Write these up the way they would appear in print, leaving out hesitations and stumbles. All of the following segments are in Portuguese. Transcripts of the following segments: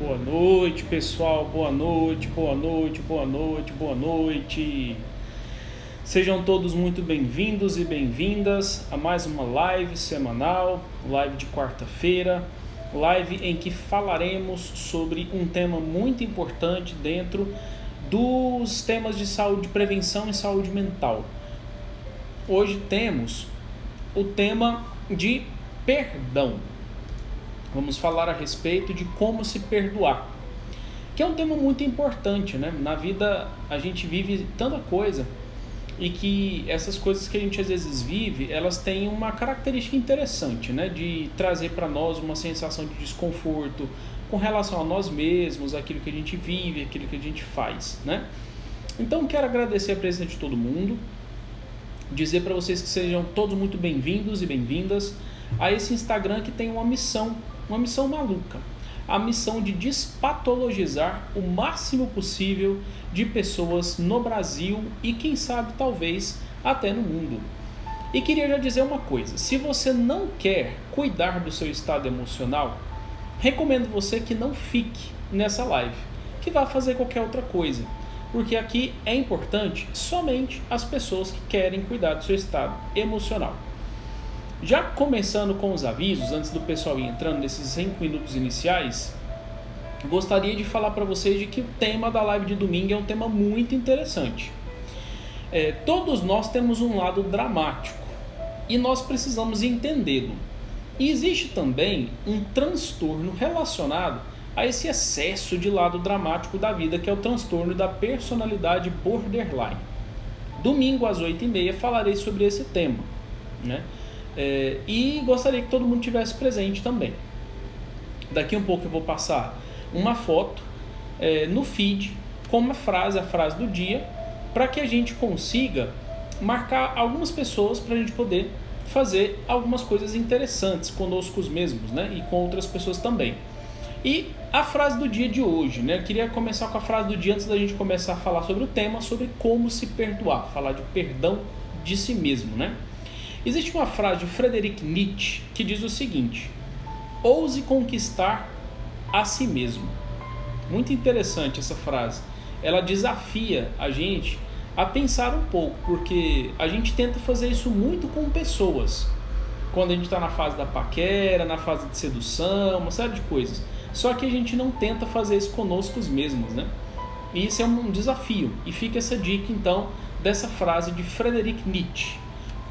Boa noite, pessoal. Boa noite, boa noite, boa noite, boa noite. Sejam todos muito bem-vindos e bem-vindas a mais uma live semanal, live de quarta-feira, live em que falaremos sobre um tema muito importante dentro dos temas de saúde, prevenção e saúde mental. Hoje temos o tema de perdão. Vamos falar a respeito de como se perdoar, que é um tema muito importante, né? Na vida a gente vive tanta coisa e que essas coisas que a gente às vezes vive, elas têm uma característica interessante, né? De trazer para nós uma sensação de desconforto com relação a nós mesmos, aquilo que a gente vive, aquilo que a gente faz, né? Então quero agradecer a presença de todo mundo, dizer para vocês que sejam todos muito bem-vindos e bem-vindas a esse Instagram que tem uma missão maluca, a missão de despatologizar o máximo possível de pessoas no Brasil e quem sabe talvez até no mundo. E queria já dizer uma coisa, se você não quer cuidar do seu estado emocional, recomendo você que não fique nessa live, que vá fazer qualquer outra coisa, porque aqui é importante somente as pessoas que querem cuidar do seu estado emocional. Já começando com os avisos, antes do pessoal ir entrando nesses 5 minutos iniciais, gostaria de falar para vocês de que o tema da live de domingo é um tema muito interessante. Todos nós temos um lado dramático e nós precisamos entendê-lo. E existe também um transtorno relacionado a esse excesso de lado dramático da vida, que é o transtorno da personalidade borderline. Domingo às 8h30 falarei sobre esse tema, né? E gostaria que todo mundo tivesse presente também. Daqui um pouco eu vou passar uma foto no feed com uma frase, a frase do dia, para que a gente consiga marcar algumas pessoas para a gente poder fazer algumas coisas interessantes conosco mesmos, né? E com outras pessoas também. E a frase do dia de hoje, né? Eu queria começar com a frase do dia antes da gente começar a falar sobre o tema, sobre como se perdoar, falar de perdão de si mesmo, né? Existe uma frase de Friedrich Nietzsche que diz o seguinte: ouse conquistar a si mesmo. Muito interessante essa frase. Ela desafia a gente a pensar um pouco, porque a gente tenta fazer isso muito com pessoas. Quando a gente está na fase da paquera, na fase de sedução, uma série de coisas. Só que a gente não tenta fazer isso conosco mesmos, né? E isso é um desafio. E fica essa dica, então, dessa frase de Friedrich Nietzsche.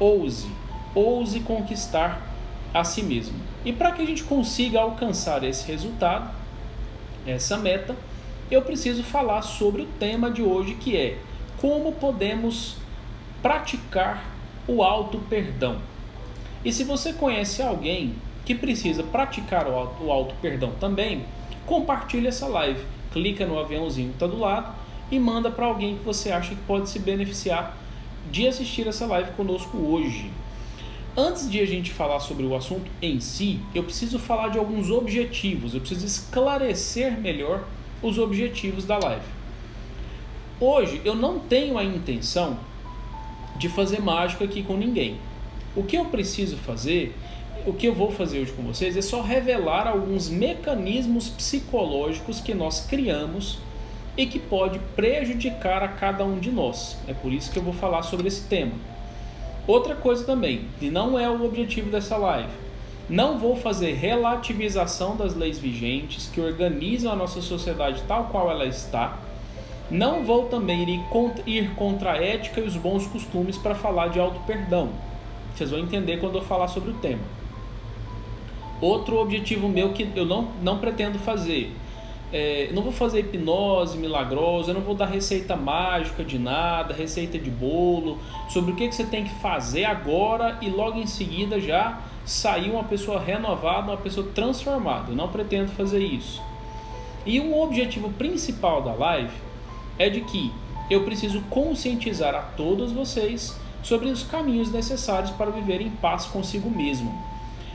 Ouse conquistar a si mesmo. E para que a gente consiga alcançar esse resultado, essa meta, eu preciso falar sobre o tema de hoje, que é como podemos praticar o auto-perdão. E se você conhece alguém que precisa praticar o auto-perdão também, compartilhe essa live. Clica no aviãozinho que está do lado e manda para alguém que você acha que pode se beneficiar de assistir essa live conosco hoje. Antes de a gente falar sobre o assunto em si, eu preciso falar de alguns objetivos, eu preciso esclarecer melhor os objetivos da live. Hoje eu não tenho a intenção de fazer mágica aqui com ninguém. O que eu preciso fazer, o que eu vou fazer hoje com vocês é só revelar alguns mecanismos psicológicos que nós criamos e que pode prejudicar a cada um de nós. É por isso que eu vou falar sobre esse tema. Outra coisa também, que não é o objetivo dessa live, não vou fazer relativização das leis vigentes que organizam a nossa sociedade tal qual ela está. Não vou também ir contra a ética e os bons costumes para falar de auto-perdão. Vocês vão entender quando eu falar sobre o tema. Outro objetivo meu que eu não pretendo fazer, não vou fazer hipnose milagrosa, eu não vou dar receita mágica de nada, receita de bolo, sobre o que você tem que fazer agora e logo em seguida já sair uma pessoa renovada, uma pessoa transformada. Eu não pretendo fazer isso. E um objetivo principal da live é de que eu preciso conscientizar a todos vocês sobre os caminhos necessários para viver em paz consigo mesmo.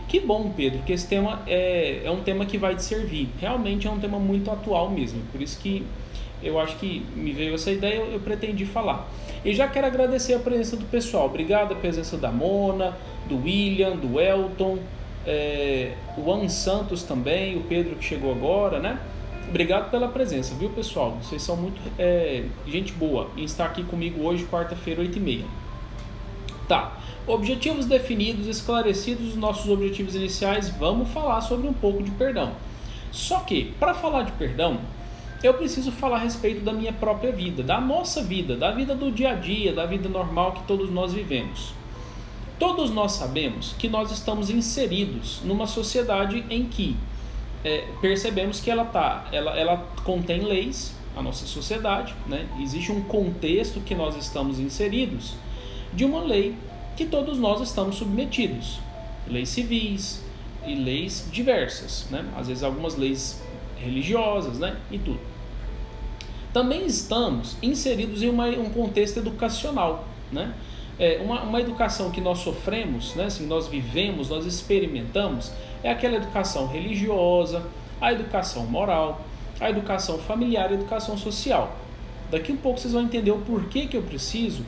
Que bom, Pedro, que esse tema é um tema que vai te servir. Realmente é um tema muito atual mesmo. Por isso que eu acho que me veio essa ideia, eu pretendi falar. E já quero agradecer a presença do pessoal. Obrigado a presença da Mona, do William, do Elton, o Juan Santos também, o Pedro que chegou agora, né? Obrigado pela presença, viu, pessoal? Vocês são muito gente boa em estar aqui comigo hoje, quarta-feira, 8h30. Tá, objetivos definidos, esclarecidos os nossos objetivos iniciais, vamos falar sobre um pouco de perdão. Só que, para falar de perdão, eu preciso falar a respeito da minha própria vida, da nossa vida, da vida do dia a dia, da vida normal que todos nós vivemos. Todos nós sabemos que nós estamos inseridos numa sociedade em que percebemos que ela contém leis, a nossa sociedade, né? Existe um contexto que nós estamos inseridos de uma lei que todos nós estamos submetidos. Leis civis e leis diversas, né? Às vezes algumas leis religiosas, né? E tudo. Também estamos inseridos em um contexto educacional, né? Uma educação que nós sofremos, né? Assim, nós vivemos, nós experimentamos, é aquela educação religiosa, a educação moral, a educação familiar e a educação social. Daqui um pouco vocês vão entender o porquê que eu preciso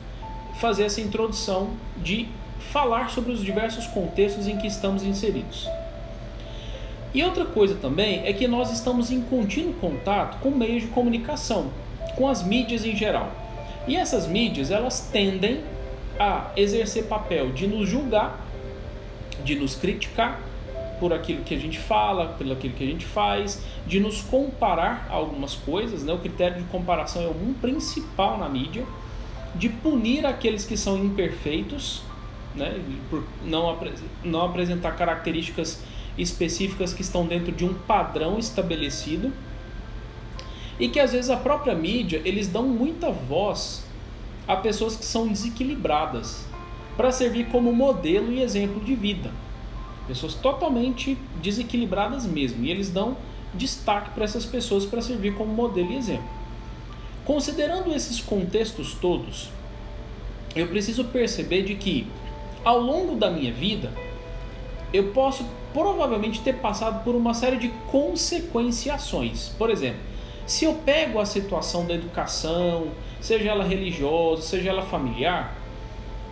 fazer essa introdução de falar sobre os diversos contextos em que estamos inseridos. E outra coisa também é que nós estamos em contínuo contato com meios de comunicação, com as mídias em geral. E essas mídias, elas tendem a exercer papel de nos julgar, de nos criticar por aquilo que a gente fala, por aquilo que a gente faz, de nos comparar a algumas coisas, né? O critério de comparação é um principal na mídia, de punir aqueles que são imperfeitos, né? Por não apresentar características específicas que estão dentro de um padrão estabelecido, e que às vezes a própria mídia, eles dão muita voz a pessoas que são desequilibradas, para servir como modelo e exemplo de vida. Pessoas totalmente desequilibradas mesmo, e eles dão destaque para essas pessoas para servir como modelo e exemplo. Considerando esses contextos todos, eu preciso perceber de que, ao longo da minha vida, eu posso provavelmente ter passado por uma série de consequenciações. Por exemplo, se eu pego a situação da educação, seja ela religiosa, seja ela familiar,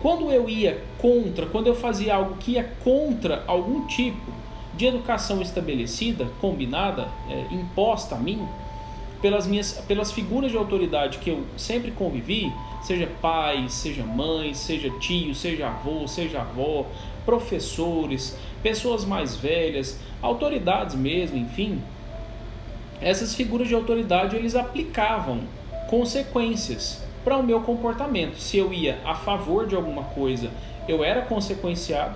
quando eu fazia algo que ia contra algum tipo de educação estabelecida, combinada, imposta a mim, pelas figuras de autoridade que eu sempre convivi, seja pai, seja mãe, seja tio, seja avô, seja avó, professores, pessoas mais velhas, autoridades mesmo, enfim, essas figuras de autoridade, eles aplicavam consequências para o meu comportamento. Se eu ia a favor de alguma coisa, eu era consequenciado,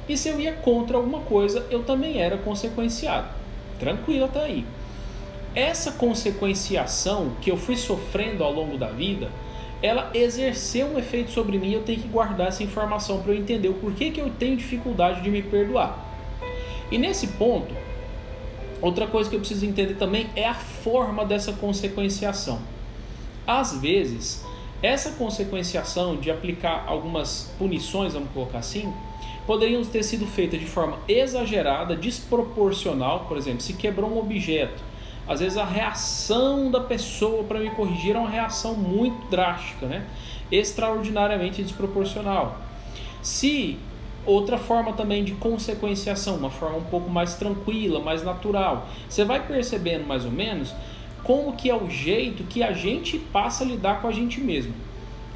e se eu ia contra alguma coisa, eu também era consequenciado. Tranquilo até aí. Essa consequenciação que eu fui sofrendo ao longo da vida, ela exerceu um efeito sobre mim. Eu tenho que guardar essa informação para eu entender o porquê que eu tenho dificuldade de me perdoar. E nesse ponto, outra coisa que eu preciso entender também é a forma dessa consequenciação. Às vezes, essa consequenciação de aplicar algumas punições, vamos colocar assim, poderiam ter sido feitas de forma exagerada, desproporcional. Por exemplo, se quebrou um objeto, às vezes a reação da pessoa para me corrigir é uma reação muito drástica, né? Extraordinariamente desproporcional. Se outra forma também de consequenciação, uma forma um pouco mais tranquila, mais natural, você vai percebendo mais ou menos como que é o jeito que a gente passa a lidar com a gente mesmo.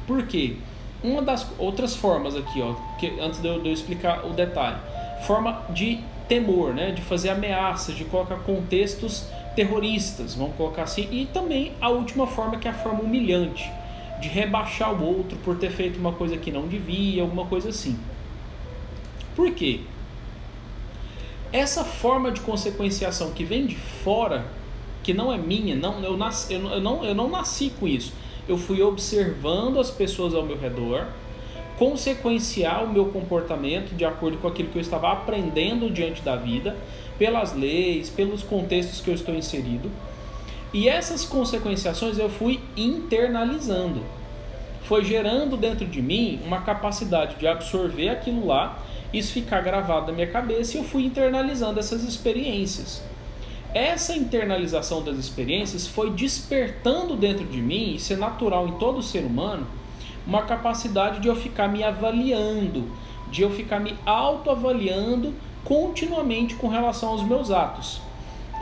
Por quê? Uma das outras formas aqui, antes de eu explicar o detalhe, forma de temor, né? De fazer ameaças, de colocar contextos terroristas, vamos colocar assim, e também a última forma, que é a forma humilhante, de rebaixar o outro por ter feito uma coisa que não devia, alguma coisa assim. Por quê? Essa forma de consequenciação que vem de fora, que não é minha, eu não nasci com isso. Eu fui observando as pessoas ao meu redor, consequenciar o meu comportamento de acordo com aquilo que eu estava aprendendo diante da vida, pelas leis, pelos contextos que eu estou inserido. E essas consequenciações eu fui internalizando. Foi gerando dentro de mim uma capacidade de absorver aquilo lá, isso ficar gravado na minha cabeça, e eu fui internalizando essas experiências. Essa internalização das experiências foi despertando dentro de mim, isso é natural em todo ser humano, uma capacidade de eu ficar me avaliando, de eu ficar me autoavaliando continuamente com relação aos meus atos.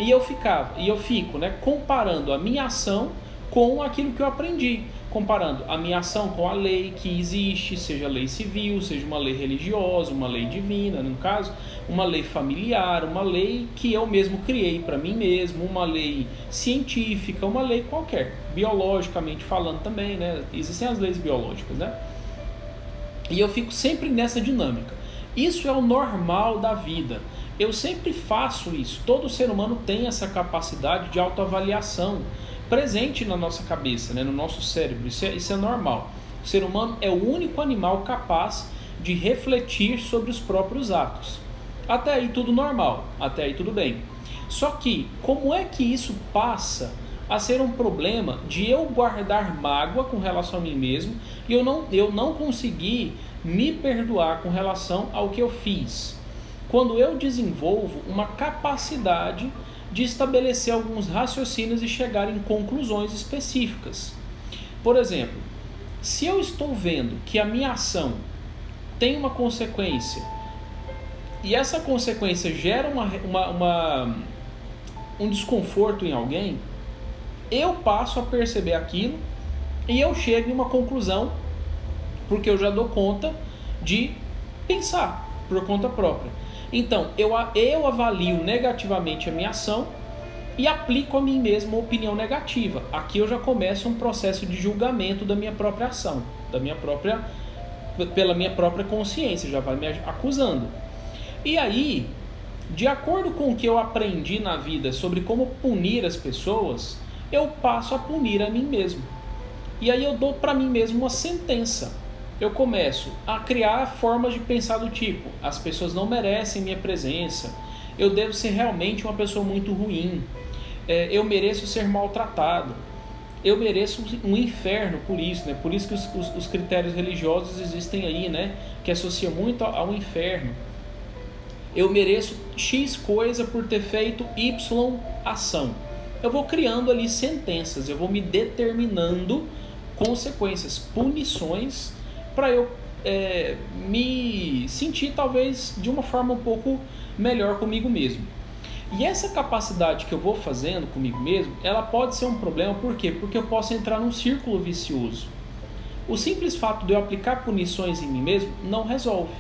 E eu fico, né, comparando a minha ação com aquilo que eu aprendi, comparando a minha ação com a lei que existe, seja lei civil, seja uma lei religiosa, uma lei divina, no caso, uma lei familiar, uma lei que eu mesmo criei para mim mesmo, uma lei científica, uma lei qualquer, biologicamente falando também, né? Existem as leis biológicas, né? E eu fico sempre nessa dinâmica. Isso é o normal da vida. Eu sempre faço isso. Todo ser humano tem essa capacidade de autoavaliação presente na nossa cabeça, né? No nosso cérebro. Isso é normal. O ser humano é o único animal capaz de refletir sobre os próprios atos. Até aí tudo normal, até aí tudo bem. Só que, como é que isso passa a ser um problema de eu guardar mágoa com relação a mim mesmo e eu não conseguir me perdoar com relação ao que eu fiz? Quando eu desenvolvo uma capacidade de estabelecer alguns raciocínios e chegar em conclusões específicas. Por exemplo, se eu estou vendo que a minha ação tem uma consequência e essa consequência gera um desconforto em alguém, eu passo a perceber aquilo e eu chego em uma conclusão, porque eu já dou conta de pensar por conta própria. Então, eu avalio negativamente a minha ação e aplico a mim mesmo uma opinião negativa. Aqui eu já começo um processo de julgamento da minha própria ação, pela minha própria consciência, já vai me acusando. E aí, de acordo com o que eu aprendi na vida sobre como punir as pessoas, eu passo a punir a mim mesmo. E aí eu dou para mim mesmo uma sentença. Eu começo a criar formas de pensar do tipo: as pessoas não merecem minha presença, eu devo ser realmente uma pessoa muito ruim, eu mereço ser maltratado, eu mereço um inferno por isso, né? Por isso que os critérios religiosos existem aí, né? Que associam muito ao inferno. Eu mereço X coisa por ter feito Y ação. Eu vou criando ali sentenças, eu vou me determinando consequências, punições, para eu me sentir talvez de uma forma um pouco melhor comigo mesmo. E essa capacidade que eu vou fazendo comigo mesmo, ela pode ser um problema, por quê? Porque eu posso entrar num círculo vicioso. O simples fato de eu aplicar punições em mim mesmo não resolve.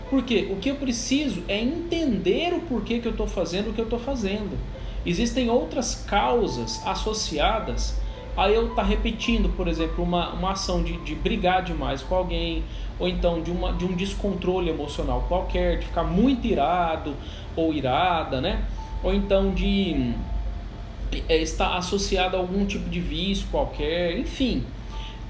Porque o que eu preciso é entender o porquê que eu estou fazendo o que eu estou fazendo. Existem outras causas associadas a eu estar repetindo, por exemplo, uma ação de brigar demais com alguém, ou então de um descontrole emocional qualquer, de ficar muito irado ou irada, né? Ou então de estar associado a algum tipo de vício qualquer, enfim.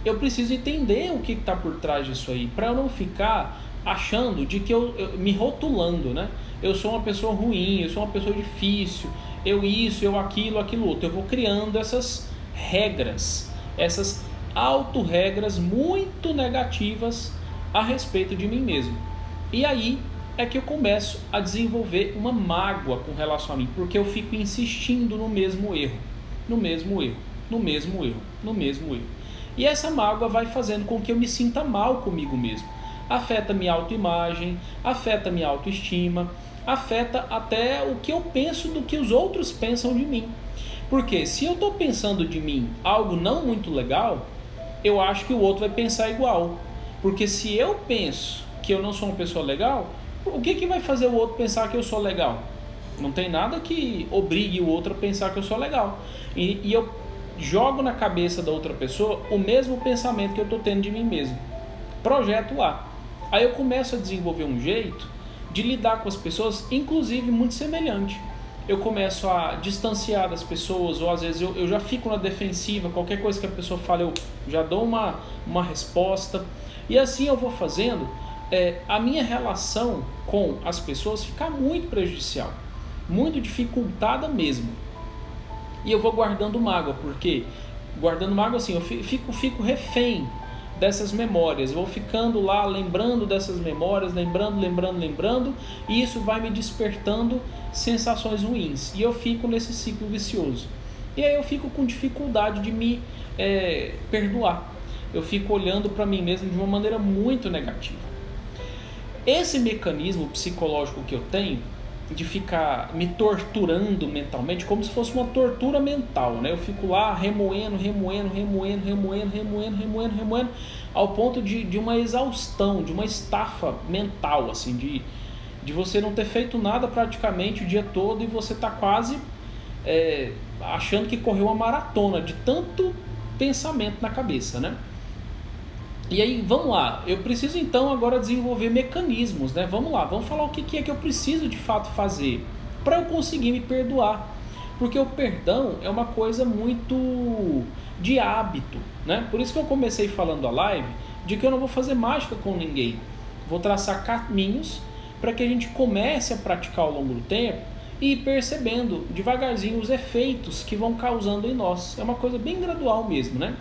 Eu preciso entender o que está por trás disso aí, para eu não ficar achando de que eu me rotulando, né? Eu sou uma pessoa ruim, eu sou uma pessoa difícil, eu isso, eu aquilo outro. Eu vou criando essas regras, essas autorregras muito negativas a respeito de mim mesmo. E aí é que eu começo a desenvolver uma mágoa com relação a mim, porque eu fico insistindo no mesmo erro. E essa mágoa vai fazendo com que eu me sinta mal comigo mesmo. Afeta minha autoimagem, afeta minha autoestima, afeta até o que eu penso do que os outros pensam de mim. Porque se eu estou pensando de mim algo não muito legal, eu acho que o outro vai pensar igual. Porque se eu penso que eu não sou uma pessoa legal, o que vai fazer o outro pensar que eu sou legal? Não tem nada que obrigue o outro a pensar que eu sou legal. E eu jogo na cabeça da outra pessoa o mesmo pensamento que eu estou tendo de mim mesmo. Projeto lá. Aí eu começo a desenvolver um jeito de lidar com as pessoas, inclusive muito semelhante. Eu começo a distanciar das pessoas, ou às vezes eu já fico na defensiva, qualquer coisa que a pessoa fala eu já dou uma resposta. E assim eu vou fazendo a minha relação com as pessoas ficar muito prejudicial, muito dificultada mesmo. E eu vou guardando mágoa, porque guardando mágoa assim, eu fico refém dessas memórias, eu vou ficando lá lembrando dessas memórias, lembrando, e isso vai me despertando sensações ruins, e eu fico nesse ciclo vicioso. E aí eu fico com dificuldade de me perdoar, eu fico olhando para mim mesmo de uma maneira muito negativa. Esse mecanismo psicológico que eu tenho de ficar me torturando mentalmente, como se fosse uma tortura mental, né? Eu fico lá remoendo, ao ponto de uma exaustão, de uma estafa mental, assim, de você não ter feito nada praticamente o dia todo e você tá quase achando que correu uma maratona de tanto pensamento na cabeça, né? E aí, vamos lá, eu preciso então agora desenvolver mecanismos, né? Vamos lá, vamos falar o que é que eu preciso de fato fazer para eu conseguir me perdoar. Porque o perdão é uma coisa muito de hábito, né? Por isso que eu comecei falando a live de que eu não vou fazer mágica com ninguém. Vou traçar caminhos para que a gente comece a praticar ao longo do tempo e ir percebendo devagarzinho os efeitos que vão causando em nós. É uma coisa bem gradual mesmo, né?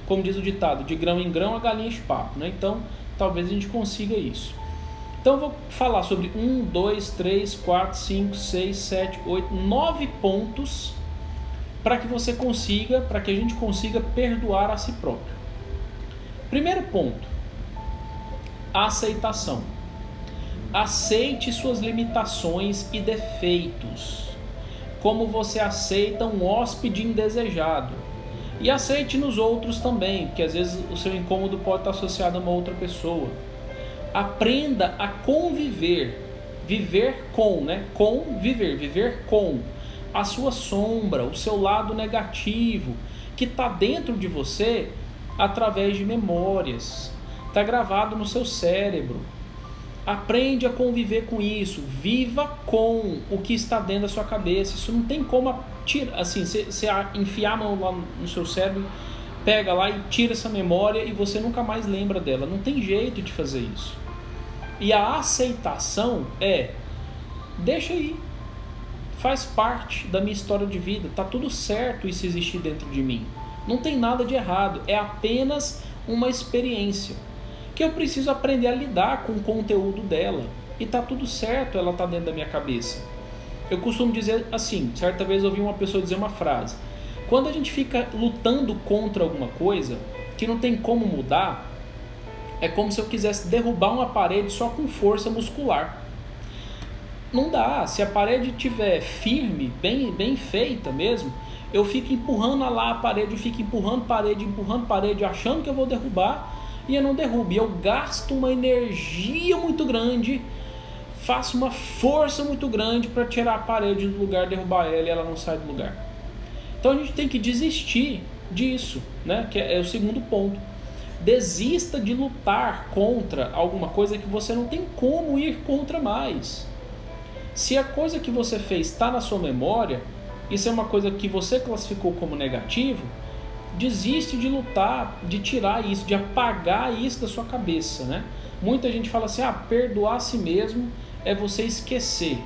Como diz o ditado, de grão em grão a galinha enche papo, né? Então, talvez a gente consiga isso. Então, eu vou falar sobre 1, 2, 3, 4, 5, 6, 7, 8, 9 pontos para que você consiga, para que a gente consiga perdoar a si próprio. Primeiro ponto, a aceitação. Aceite suas limitações e defeitos, como você aceita um hóspede indesejado. E aceite nos outros também, porque às vezes o seu incômodo pode estar associado a uma outra pessoa. Aprenda a conviver, viver com a sua sombra, o seu lado negativo, que está dentro de você através de memórias, está gravado no seu cérebro. Aprende a conviver com isso, viva com o que está dentro da sua cabeça. Isso não tem como tirar, assim, você enfiar a mão lá no seu cérebro, pega lá e tira essa memória e você nunca mais lembra dela. Não tem jeito de fazer isso. E a aceitação deixa aí, faz parte da minha história de vida, tá tudo certo isso existir dentro de mim. Não tem nada de errado, é apenas uma experiência que eu preciso aprender a lidar com o conteúdo dela. E tá tudo certo, ela tá dentro da minha cabeça. Eu costumo dizer assim, certa vez eu ouvi uma pessoa dizer uma frase: quando a gente fica lutando contra alguma coisa que não tem como mudar, é como se eu quisesse derrubar uma parede só com força muscular. Não dá, se a parede estiver firme, bem feita mesmo, eu fico empurrando lá a parede, eu fico empurrando parede, achando que eu vou derrubar, e eu não derrubo. E eu gasto uma energia muito grande, faço uma força muito grande para tirar a parede do lugar, derrubar ela e ela não sai do lugar. Então a gente tem que desistir disso, né? Que é o segundo ponto. Desista de lutar contra alguma coisa que você não tem como ir contra mais. Se a coisa que você fez está na sua memória, isso é uma coisa que você classificou como negativo, desiste de lutar, de tirar isso, de apagar isso da sua cabeça, né? Muita gente fala assim, perdoar a si mesmo é você esquecer.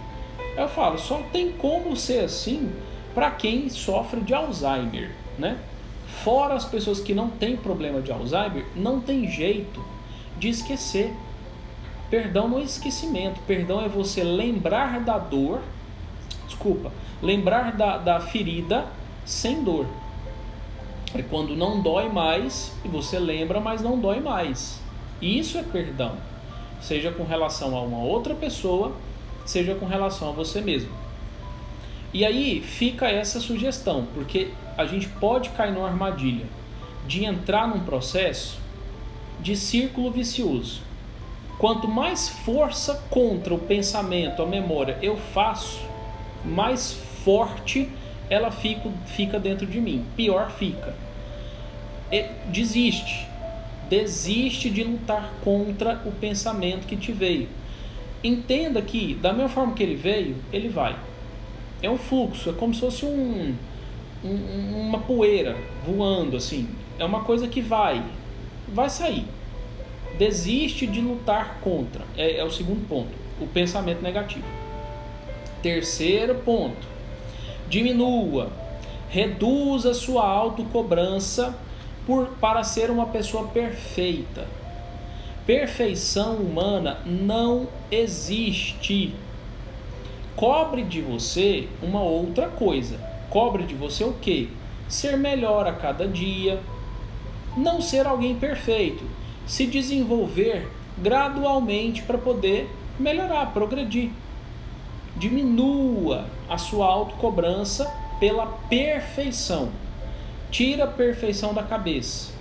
Eu falo, só tem como ser assim para quem sofre de Alzheimer, né? Fora as pessoas que não têm problema de Alzheimer, não tem jeito de esquecer. Perdão não é esquecimento, perdão é você lembrar da dor, lembrar da ferida sem dor. É quando não dói mais e você lembra, mas não dói mais. Isso é perdão. Seja com relação a uma outra pessoa, seja com relação a você mesmo. E aí fica essa sugestão, porque a gente pode cair numa armadilha de entrar num processo de círculo vicioso. Quanto mais força contra o pensamento, a memória eu faço, mais forte ela fica dentro de mim, pior fica. Desiste de lutar contra o pensamento que te veio. Entenda que da mesma forma que ele veio, ele vai. É um fluxo, é como se fosse uma poeira voando assim. É uma coisa que vai sair. Desiste de lutar contra. É o segundo ponto, o pensamento negativo. Terceiro ponto, reduza sua autocobrança para ser uma pessoa perfeita. Perfeição humana não existe. Cobre de você uma outra coisa. Cobre de você o quê? Ser melhor a cada dia. Não ser alguém perfeito. Se desenvolver gradualmente para poder melhorar, progredir. Diminua a sua autocobrança pela perfeição. Tira a perfeição da cabeça.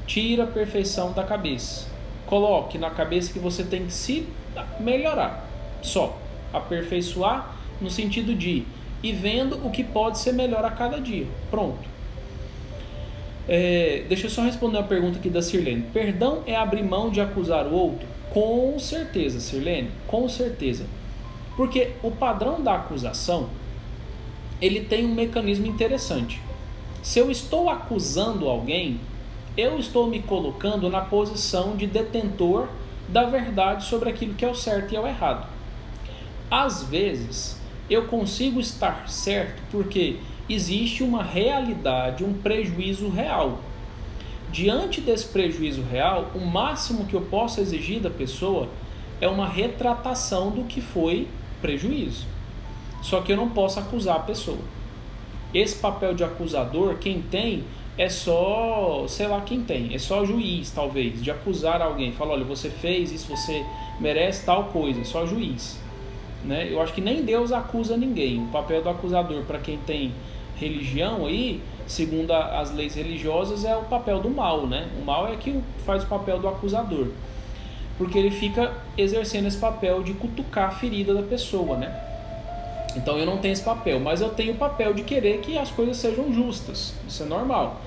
Tira a perfeição da cabeça. Coloque na cabeça que você tem que se melhorar. Só. Aperfeiçoar no sentido de ir vendo o que pode ser melhor a cada dia. Pronto. Deixa eu só responder uma pergunta aqui da Sirlene. Perdão é abrir mão de acusar o outro? Com certeza, Sirlene. Com certeza. Porque o padrão da acusação, ele tem um mecanismo interessante. Se eu estou acusando alguém, eu estou me colocando na posição de detentor da verdade sobre aquilo que é o certo e é o errado. Às vezes, eu consigo estar certo porque existe uma realidade, um prejuízo real. Diante desse prejuízo real, o máximo que eu posso exigir da pessoa é uma retratação do que foi prejuízo. Só que eu não posso acusar a pessoa. Esse papel de acusador, quem tem é só, sei lá quem tem, é só juiz talvez, de acusar alguém. Fala, olha, você fez isso, você merece tal coisa, só juiz. Né? Eu acho que nem Deus acusa ninguém. O papel do acusador, para quem tem religião aí, segundo as leis religiosas, é o papel do mal, né? O mal é que faz o papel do acusador, porque ele fica exercendo esse papel de cutucar a ferida da pessoa, né? Então eu não tenho esse papel, mas eu tenho o papel de querer que as coisas sejam justas. Isso é normal.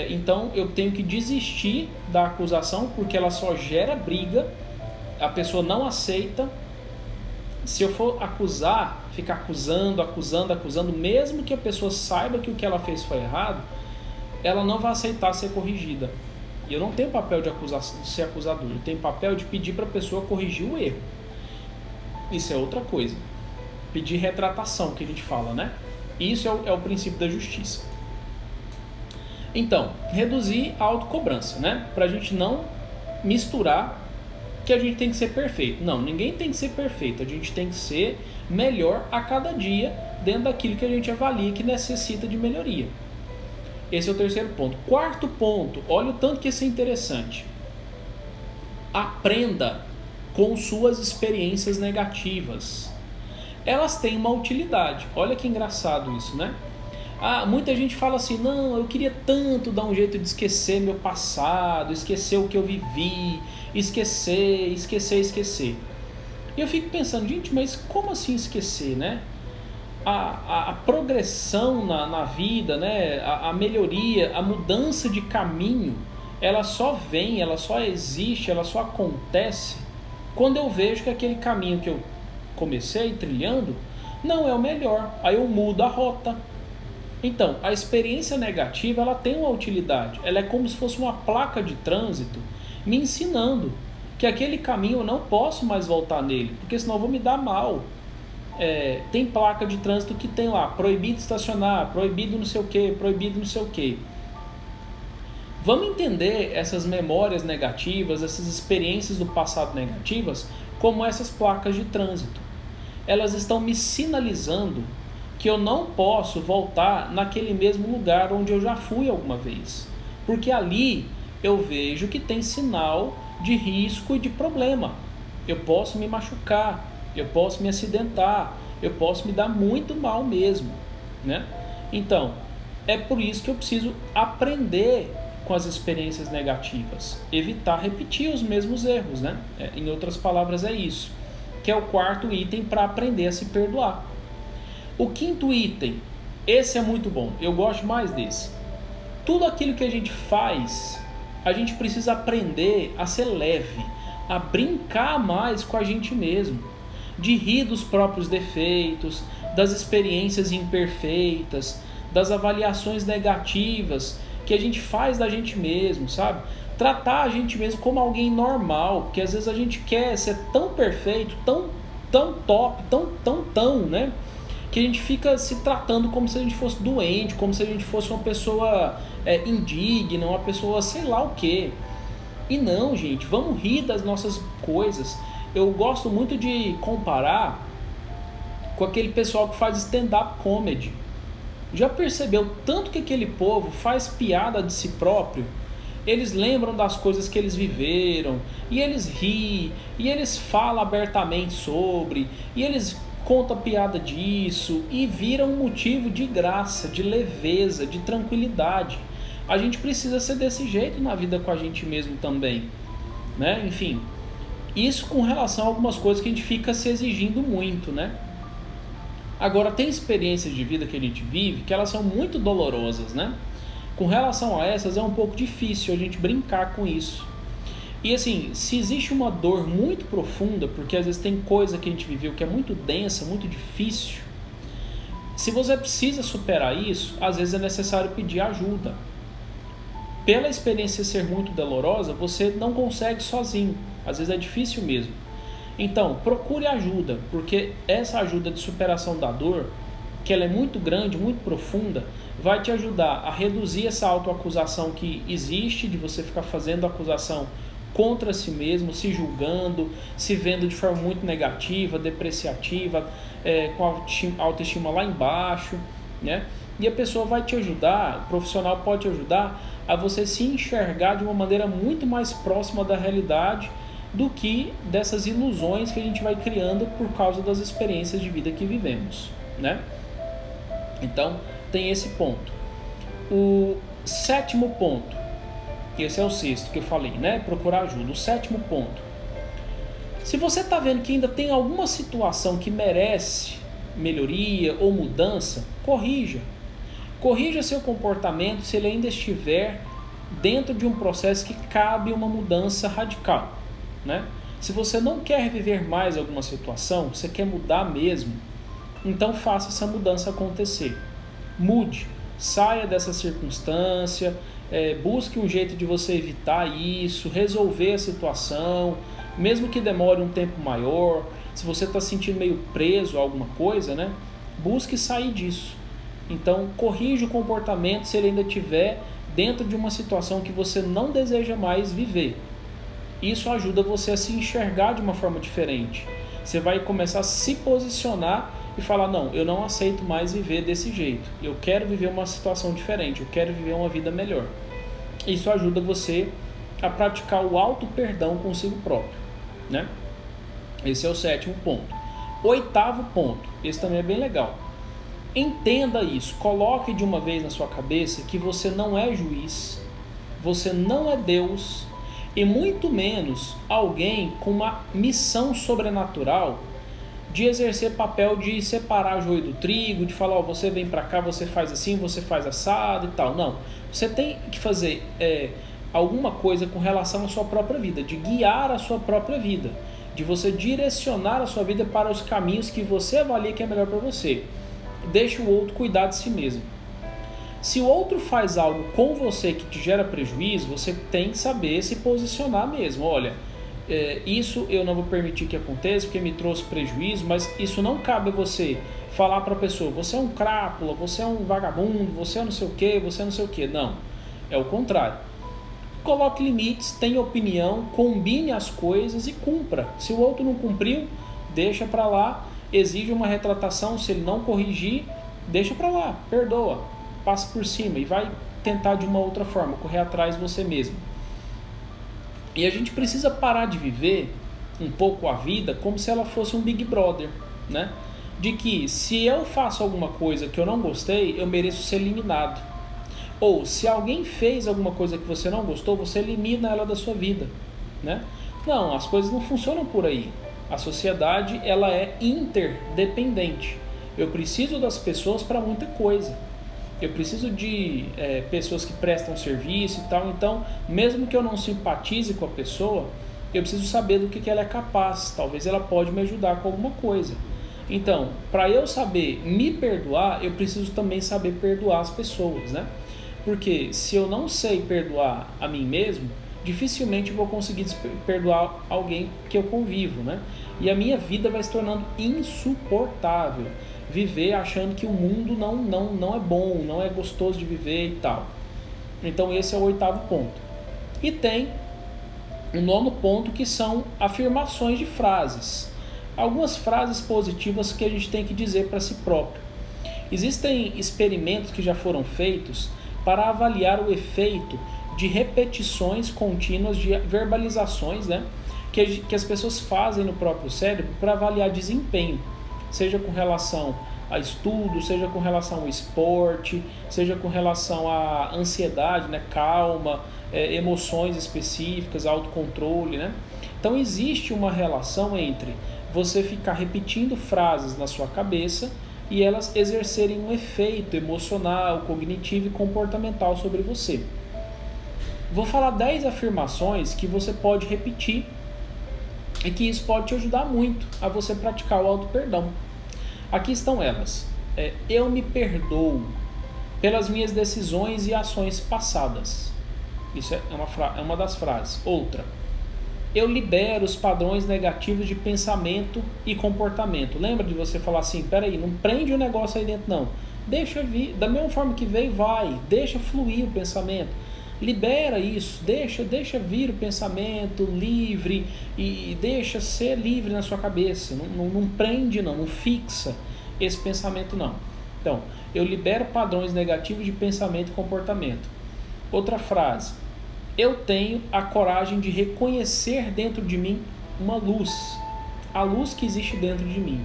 Então eu tenho que desistir da acusação, porque ela só gera briga, a pessoa não aceita. Se eu for acusar, ficar acusando, mesmo que a pessoa saiba que o que ela fez foi errado, ela não vai aceitar ser corrigida. E eu não tenho papel de ser acusador, eu tenho papel de pedir para a pessoa corrigir o erro. Isso é outra coisa. Pedir retratação, que a gente fala, né? Isso é o princípio da justiça. Então, reduzir a autocobrança, né? Para a gente não misturar que a gente tem que ser perfeito. Não, ninguém tem que ser perfeito. A gente tem que ser melhor a cada dia dentro daquilo que a gente avalia que necessita de melhoria. Esse é o terceiro ponto. Quarto ponto, olha o tanto que isso é interessante. Aprenda com suas experiências negativas. Elas têm uma utilidade. Olha que engraçado isso, né? Muita gente fala assim, não, eu queria tanto dar um jeito de esquecer meu passado, esquecer o que eu vivi, esquecer. E eu fico pensando, gente, mas como assim esquecer, né? A progressão na vida, né? A melhoria, a mudança de caminho, ela só vem, ela só existe, ela só acontece quando eu vejo que aquele caminho que eu comecei trilhando não é o melhor. Aí eu mudo a rota. Então, a experiência negativa, ela tem uma utilidade. Ela é como se fosse uma placa de trânsito me ensinando que aquele caminho eu não posso mais voltar nele, porque senão eu vou me dar mal. Tem placa de trânsito que tem lá, proibido estacionar, proibido não sei o que, proibido não sei o que. Vamos entender essas memórias negativas, essas experiências do passado negativas, como essas placas de trânsito. Elas estão me sinalizando que eu não posso voltar naquele mesmo lugar onde eu já fui alguma vez. Porque ali eu vejo que tem sinal de risco e de problema. Eu posso me machucar, eu posso me acidentar, eu posso me dar muito mal mesmo, né? Então, é por isso que eu preciso aprender com as experiências negativas, evitar repetir os mesmos erros, né? Em outras palavras, é isso, que é o quarto item para aprender a se perdoar. O quinto item, esse é muito bom, eu gosto mais desse. Tudo aquilo que a gente faz, a gente precisa aprender a ser leve, a brincar mais com a gente mesmo, de rir dos próprios defeitos, das experiências imperfeitas, das avaliações negativas que a gente faz da gente mesmo, sabe? Tratar a gente mesmo como alguém normal, porque às vezes a gente quer ser tão perfeito, tão top, tão, né? Que a gente fica se tratando como se a gente fosse doente, como se a gente fosse uma pessoa indigna, uma pessoa sei lá o quê. E não, gente, vamos rir das nossas coisas. Eu gosto muito de comparar com aquele pessoal que faz stand-up comedy. Já percebeu tanto que aquele povo faz piada de si próprio? Eles lembram das coisas que eles viveram, e eles riem, e eles falam abertamente sobre, e eles conta piada disso e vira um motivo de graça, de leveza, de tranquilidade. A gente precisa ser desse jeito na vida com a gente mesmo também, né? Enfim, isso com relação a algumas coisas que a gente fica se exigindo muito, né? Agora, tem experiências de vida que a gente vive que elas são muito dolorosas, né? Com relação a essas é um pouco difícil a gente brincar com isso. E assim, se existe uma dor muito profunda, porque às vezes tem coisa que a gente viveu que é muito densa, muito difícil, se você precisa superar isso, às vezes é necessário pedir ajuda. Pela experiência ser muito dolorosa, você não consegue sozinho, às vezes é difícil mesmo. Então, procure ajuda, porque essa ajuda de superação da dor, que ela é muito grande, muito profunda, vai te ajudar a reduzir essa autoacusação que existe, de você ficar fazendo acusação contra si mesmo, se julgando, se vendo de forma muito negativa, depreciativa, com a autoestima lá embaixo, né? E a pessoa vai te ajudar, o profissional pode te ajudar a você se enxergar de uma maneira muito mais próxima da realidade do que dessas ilusões que a gente vai criando por causa das experiências de vida que vivemos, né? Então, tem esse ponto. O sétimo ponto, esse é o sexto que eu falei, né? Procurar ajuda. O sétimo ponto. Se você está vendo que ainda tem alguma situação que merece melhoria ou mudança, corrija. Corrija seu comportamento se ele ainda estiver dentro de um processo que cabe uma mudança radical, né? Se você não quer viver mais alguma situação, você quer mudar mesmo, então faça essa mudança acontecer. Mude, saia dessa circunstância, busque um jeito de você evitar isso, resolver a situação, mesmo que demore um tempo maior. Se você está sentindo meio preso a alguma coisa, né? Busque sair disso. Então, corrija o comportamento se ele ainda estiver dentro de uma situação que você não deseja mais viver. Isso ajuda você a se enxergar de uma forma diferente. Você vai começar a se posicionar e falar, não, eu não aceito mais viver desse jeito. Eu quero viver uma situação diferente, eu quero viver uma vida melhor. Isso ajuda você a praticar o auto-perdão consigo próprio, né? Esse é o sétimo ponto. Oitavo ponto, esse também é bem legal. Entenda isso, coloque de uma vez na sua cabeça que você não é juiz, você não é Deus e muito menos alguém com uma missão sobrenatural de exercer papel de separar joio do trigo, de falar, você vem pra cá, você faz assim, você faz assado e tal. Não, você tem que fazer alguma coisa com relação à sua própria vida, de guiar a sua própria vida, de você direcionar a sua vida para os caminhos que você avalia que é melhor para você. Deixe o outro cuidar de si mesmo. Se o outro faz algo com você que te gera prejuízo, você tem que saber se posicionar mesmo. Olha, isso eu não vou permitir que aconteça porque me trouxe prejuízo, mas isso não cabe a você falar para a pessoa, você é um crápula, você é um vagabundo, você é não sei o que, você é não sei o que. Não, é o contrário. Coloque limites, tenha opinião, combine as coisas e cumpra. Se o outro não cumpriu, deixa para lá, exige uma retratação, se ele não corrigir, deixa para lá, perdoa, passa por cima e vai tentar de uma outra forma, correr atrás de você mesmo. E a gente precisa parar de viver um pouco a vida como se ela fosse um Big Brother, né? De que se eu faço alguma coisa que eu não gostei, eu mereço ser eliminado. Ou se alguém fez alguma coisa que você não gostou, você elimina ela da sua vida, né? Não, as coisas não funcionam por aí. A sociedade, ela é interdependente. Eu preciso das pessoas para muita coisa. Eu preciso de pessoas que prestam serviço e tal. Então, mesmo que eu não simpatize com a pessoa, eu preciso saber do que ela é capaz. Talvez ela pode me ajudar com alguma coisa. Então, para eu saber me perdoar, eu preciso também saber perdoar as pessoas, né? Porque se eu não sei perdoar a mim mesmo, dificilmente vou conseguir perdoar alguém que eu convivo, né? E a minha vida vai se tornando insuportável. Viver achando que o mundo não é bom, não é gostoso de viver e tal. Então esse é o oitavo ponto. E tem o nono ponto, que são afirmações de frases. Algumas frases positivas que a gente tem que dizer para si próprio. Existem experimentos que já foram feitos para avaliar o efeito de repetições contínuas de verbalizações, né, que as pessoas fazem no próprio cérebro para avaliar desempenho. seja com relação a estudo, seja com relação ao esporte, seja com relação à ansiedade, né? Calma, emoções específicas, autocontrole, né? Então existe uma relação entre você ficar repetindo frases na sua cabeça e elas exercerem um efeito emocional, cognitivo e comportamental sobre você. Vou falar 10 afirmações que você pode repetir e que isso pode te ajudar muito a você praticar o auto-perdão. Aqui estão elas. Eu me perdoo pelas minhas decisões e ações passadas. Isso é uma das frases. Outra. Eu libero os padrões negativos de pensamento e comportamento. Lembra de você falar assim, peraí, não prende o negócio aí dentro não. Deixa vir, da mesma forma que veio, vai. Deixa fluir o pensamento. Libera isso, deixa vir o pensamento livre e deixa ser livre na sua cabeça. Não prende não fixa esse pensamento não. Então, eu libero padrões negativos de pensamento e comportamento. Outra frase. Eu tenho a coragem de reconhecer dentro de mim uma luz. A luz que existe dentro de mim.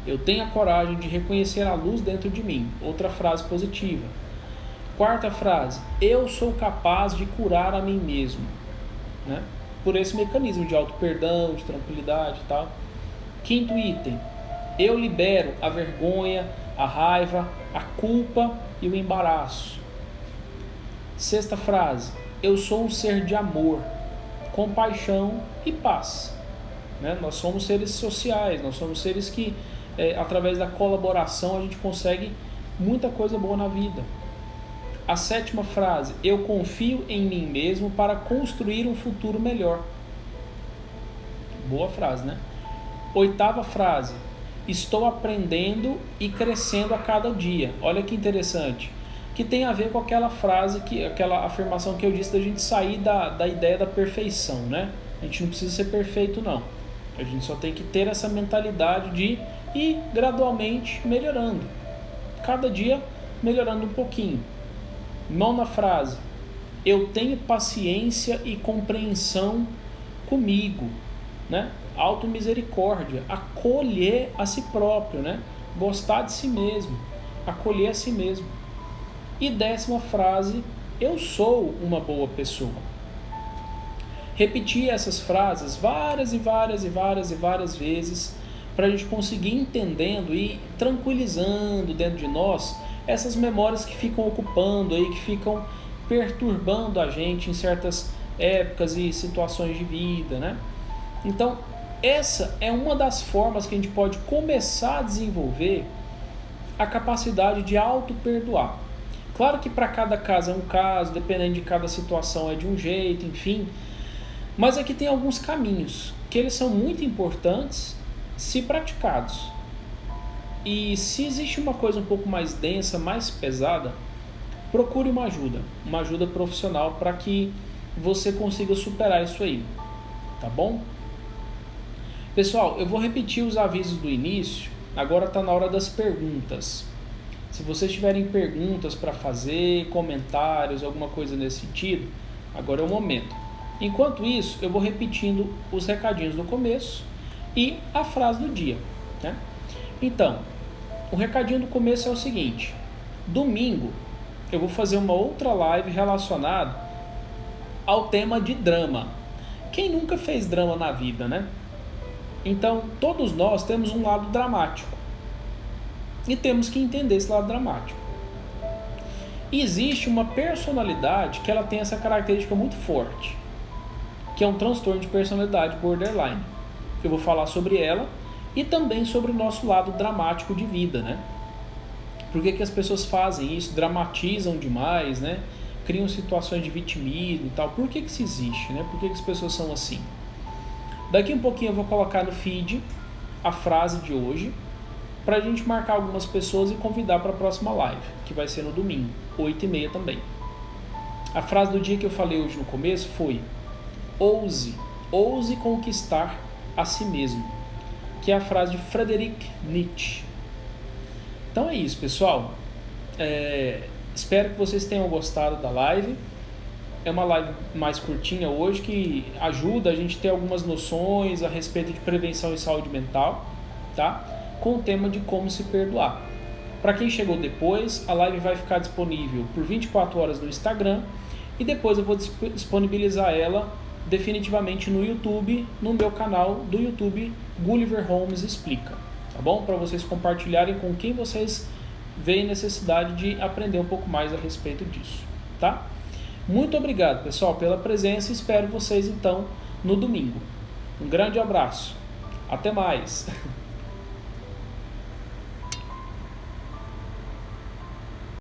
Eu tenho a coragem de reconhecer a luz dentro de mim. Outra frase positiva. Quarta frase. Eu sou capaz de curar a mim mesmo. Né? Por esse mecanismo de auto-perdão, de tranquilidade e tal. Quinto item. Eu libero a vergonha, a raiva, a culpa e o embaraço. Sexta frase. Eu sou um ser de amor, compaixão e paz. Né? Nós somos seres sociais, nós somos seres que, através da colaboração, a gente consegue muita coisa boa na vida. A sétima frase. Eu confio em mim mesmo para construir um futuro melhor. Boa frase, né? Oitava frase. Estou aprendendo e crescendo a cada dia. Olha que interessante. Que tem a ver com aquela frase, aquela afirmação que eu disse da gente sair da ideia da perfeição, né? A gente não precisa ser perfeito, não. A gente só tem que ter essa mentalidade de ir gradualmente melhorando. Cada dia melhorando um pouquinho. Nona frase. Eu tenho paciência e compreensão comigo, né? Automisericórdia, acolher a si próprio, né? Gostar de si mesmo, acolher a si mesmo. E décima frase, eu sou uma boa pessoa. Repetir essas frases várias vezes para a gente conseguir entendendo e tranquilizando dentro de nós essas memórias que ficam ocupando aí, que ficam perturbando a gente em certas épocas e situações de vida, né? Então, essa é uma das formas que a gente pode começar a desenvolver a capacidade de auto-perdoar. Claro que para cada caso é um caso, dependendo de cada situação é de um jeito, enfim. Mas aqui tem alguns caminhos que eles são muito importantes se praticados. E se existe uma coisa um pouco mais densa, mais pesada, procure uma ajuda profissional para que você consiga superar isso aí, tá bom? Pessoal, eu vou repetir os avisos do início, agora está na hora das perguntas. Se vocês tiverem perguntas para fazer, comentários, alguma coisa nesse sentido, agora é o momento. Enquanto isso, eu vou repetindo os recadinhos do começo e a frase do dia, né? Então, o recadinho do começo é o seguinte. Domingo, eu vou fazer uma outra live relacionada ao tema de drama. Quem nunca fez drama na vida, né? Então, todos nós temos um lado dramático. E temos que entender esse lado dramático. E existe uma personalidade que ela tem essa característica muito forte, que é um transtorno de personalidade borderline. Eu vou falar sobre ela e também sobre o nosso lado dramático de vida, né? Por que as pessoas fazem isso? Dramatizam demais, né? Criam situações de vitimismo e tal. Por que isso existe, né? Por que as pessoas são assim? Daqui um pouquinho eu vou colocar no feed a frase de hoje, para a gente marcar algumas pessoas e convidar para a próxima live, que vai ser no domingo, 8h30 também. A frase do dia que eu falei hoje no começo foi: ouse conquistar a si mesmo, que é a frase de Friedrich Nietzsche. Então é isso, pessoal. Espero que vocês tenham gostado da live. é uma live mais curtinha hoje que ajuda a gente a ter algumas noções a respeito de prevenção e saúde mental, tá? Com o tema de como se perdoar. Para quem chegou depois, a live vai ficar disponível por 24 horas no Instagram e depois eu vou disponibilizar ela definitivamente no YouTube, no meu canal do YouTube Gulliver Holmes Explica, tá bom? Para vocês compartilharem com quem vocês veem necessidade de aprender um pouco mais a respeito disso, tá? Muito obrigado, pessoal, pela presença e espero vocês então no domingo. Um grande abraço. Até mais!